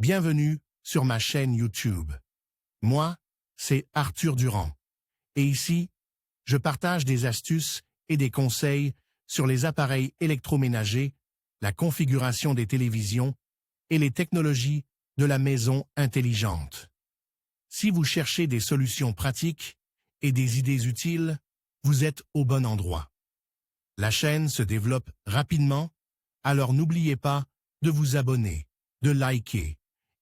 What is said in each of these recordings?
Bienvenue sur ma chaîne YouTube. Moi, c'est Arthur Durand. Et ici, je partage des astuces et des conseils sur les appareils électroménagers, la configuration des télévisions et les technologies de la maison intelligente. Si vous cherchez des solutions pratiques et des idées utiles, vous êtes au bon endroit. La chaîne se développe rapidement, alors n'oubliez pas de vous abonner, de liker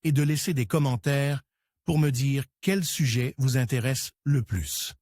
et de laisser des commentaires pour me dire quel sujet vous intéresse le plus.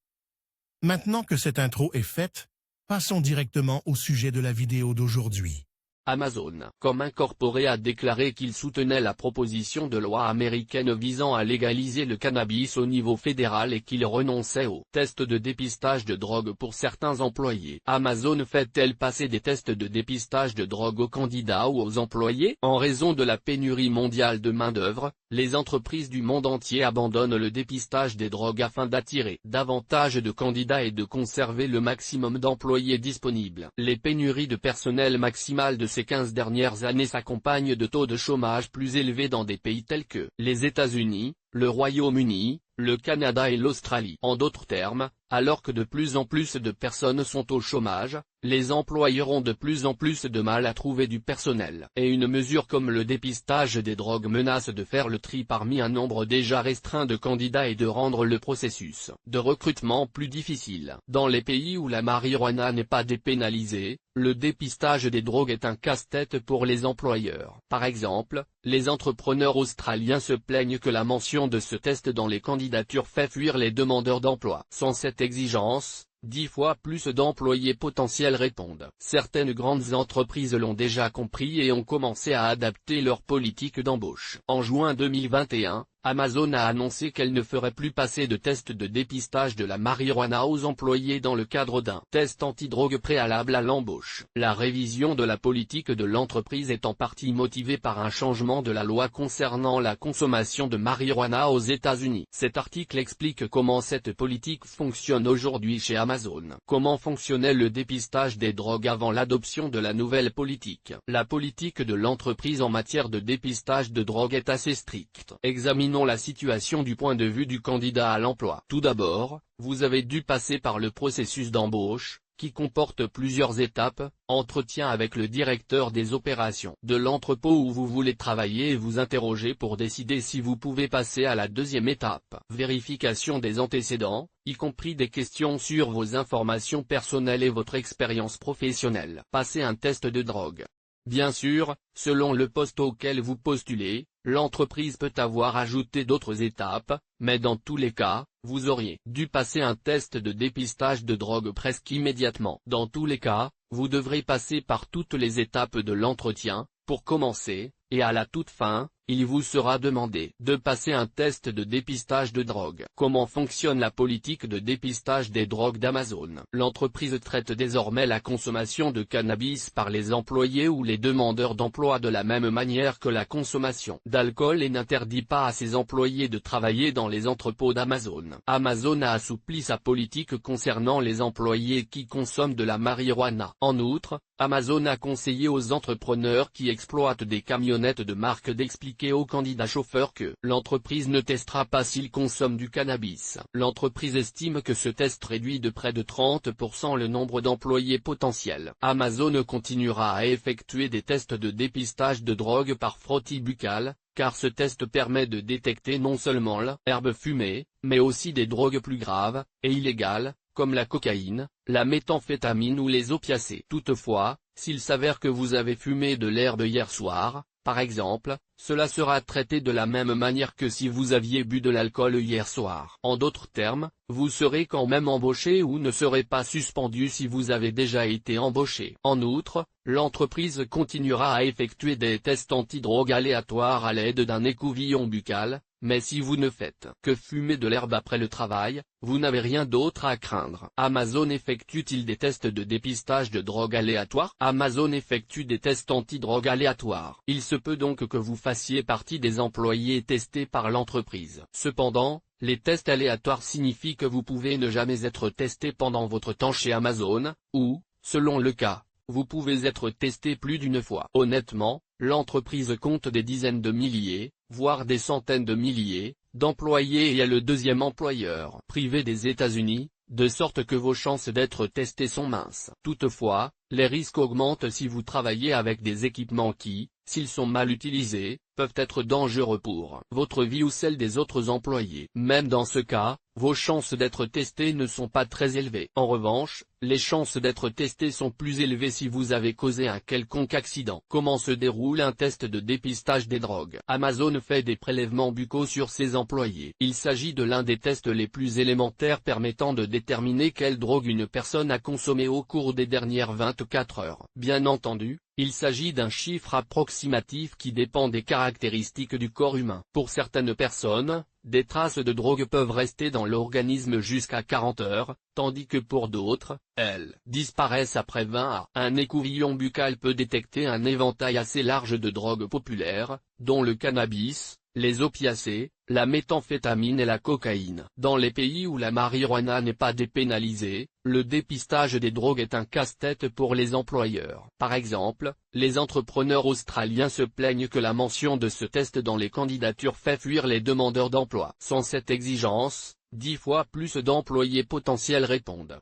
Maintenant que cette intro est faite, passons directement au sujet de la vidéo d'aujourd'hui. Amazon, comme incorporé, a déclaré qu'il soutenait la proposition de loi américaine visant à légaliser le cannabis au niveau fédéral et qu'il renonçait aux tests de dépistage de drogue pour certains employés. Amazon fait-elle passer des tests de dépistage de drogue aux candidats ou aux employés? En raison de la pénurie mondiale de main-d'œuvre, les entreprises du monde entier abandonnent le dépistage des drogues afin d'attirer davantage de candidats et de conserver le maximum d'employés disponibles. Les pénuries de personnel maximales de ces 15 dernières années s'accompagnent de taux de chômage plus élevés dans des pays tels que les États-Unis, le Royaume-Uni, le Canada et l'Australie. En d'autres termes, alors que de plus en plus de personnes sont au chômage, les employeurs ont de plus en plus de mal à trouver du personnel. Et une mesure comme le dépistage des drogues menace de faire le tri parmi un nombre déjà restreint de candidats et de rendre le processus de recrutement plus difficile. Dans les pays où la marijuana n'est pas dépénalisée, le dépistage des drogues est un casse-tête pour les employeurs. Par exemple, les entrepreneurs australiens se plaignent que la mention de ce test dans les candidatures fait fuir les demandeurs d'emploi. Sans cette exigence, 10 fois plus d'employés potentiels répondent. Certaines grandes entreprises l'ont déjà compris et ont commencé à adapter leur politique d'embauche. En juin 2021, Amazon a annoncé qu'elle ne ferait plus passer de tests de dépistage de la marijuana aux employés dans le cadre d'un test antidrogue préalable à l'embauche. La révision de la politique de l'entreprise est en partie motivée par un changement de la loi concernant la consommation de marijuana aux États-Unis. Cet article explique comment cette politique fonctionne aujourd'hui chez Amazon. Comment fonctionnait le dépistage des drogues avant l'adoption de la nouvelle politique? La politique de l'entreprise en matière de dépistage de drogue est assez stricte. Examinons la situation du point de vue du candidat à l'emploi. Tout d'abord, vous avez dû passer par le processus d'embauche, qui comporte plusieurs étapes: entretien avec le directeur des opérations de l'entrepôt où vous voulez travailler et vous interroger pour décider si vous pouvez passer à la deuxième étape. Vérification des antécédents, y compris des questions sur vos informations personnelles et votre expérience professionnelle. Passer un test de drogue. Bien sûr, selon le poste auquel vous postulez, l'entreprise peut avoir ajouté d'autres étapes, mais dans tous les cas, vous auriez dû passer un test de dépistage de drogue presque immédiatement. Dans tous les cas, vous devrez passer par toutes les étapes de l'entretien, pour commencer, et à la toute fin, il vous sera demandé de passer un test de dépistage de drogue. Comment fonctionne la politique de dépistage des drogues d'Amazon? L'entreprise traite désormais la consommation de cannabis par les employés ou les demandeurs d'emploi de la même manière que la consommation d'alcool et n'interdit pas à ses employés de travailler dans les entrepôts d'Amazon. Amazon a assoupli sa politique concernant les employés qui consomment de la marijuana. En outre, Amazon a conseillé aux entrepreneurs qui exploitent des camionnettes de marque d'expliquer aux candidats chauffeurs que l'entreprise ne testera pas s'ils consomment du cannabis. L'entreprise estime que ce test réduit de près de 30% le nombre d'employés potentiels. Amazon continuera à effectuer des tests de dépistage de drogue par frottis buccal, car ce test permet de détecter non seulement l'herbe fumée, mais aussi des drogues plus graves et illégales, comme la cocaïne, la méthamphétamine ou les opiacés. Toutefois, s'il s'avère que vous avez fumé de l'herbe hier soir, par exemple, cela sera traité de la même manière que si vous aviez bu de l'alcool hier soir. En d'autres termes, vous serez quand même embauché ou ne serez pas suspendu si vous avez déjà été embauché. En outre, l'entreprise continuera à effectuer des tests antidrogue aléatoires à l'aide d'un écouvillon buccal, mais si vous ne faites que fumer de l'herbe après le travail, vous n'avez rien d'autre à craindre. Amazon effectue-t-il des tests de dépistage de drogue aléatoires? Amazon effectue des tests antidrogue aléatoires. Il se peut donc que vous fassiez partie des employés testés par l'entreprise. Cependant, les tests aléatoires signifient que vous pouvez ne jamais être testé pendant votre temps chez Amazon, ou, selon le cas, vous pouvez être testé plus d'une fois. Honnêtement, l'entreprise compte des dizaines de milliers, voire des centaines de milliers, d'employés et est le deuxième employeur privé des États-Unis, de sorte que vos chances d'être testé sont minces. Toutefois, les risques augmentent si vous travaillez avec des équipements qui, s'ils sont mal utilisés, peuvent être dangereux pour votre vie ou celle des autres employés. Même dans ce cas, vos chances d'être testé ne sont pas très élevées. En revanche, les chances d'être testé sont plus élevées si vous avez causé un quelconque accident. Comment se déroule un test de dépistage des drogues? Amazon fait des prélèvements buccaux sur ses employés. Il s'agit de l'un des tests les plus élémentaires permettant de déterminer quelle drogue une personne a consommé au cours des dernières 24 heures. Bien entendu, il s'agit d'un chiffre approximatif qui dépend des caractéristiques du corps humain. Pour certaines personnes, des traces de drogue peuvent rester dans l'organisme jusqu'à 40 heures, tandis que pour d'autres, elles disparaissent après 20 à. Un écouvillon buccal peut détecter un éventail assez large de drogues populaires, dont le cannabis, les opiacés, la méthamphétamine et la cocaïne. Dans les pays où la marijuana n'est pas dépénalisée, le dépistage des drogues est un casse-tête pour les employeurs. Par exemple, les entrepreneurs australiens se plaignent que la mention de ce test dans les candidatures fait fuir les demandeurs d'emploi. Sans cette exigence, 10 fois plus d'employés potentiels répondent.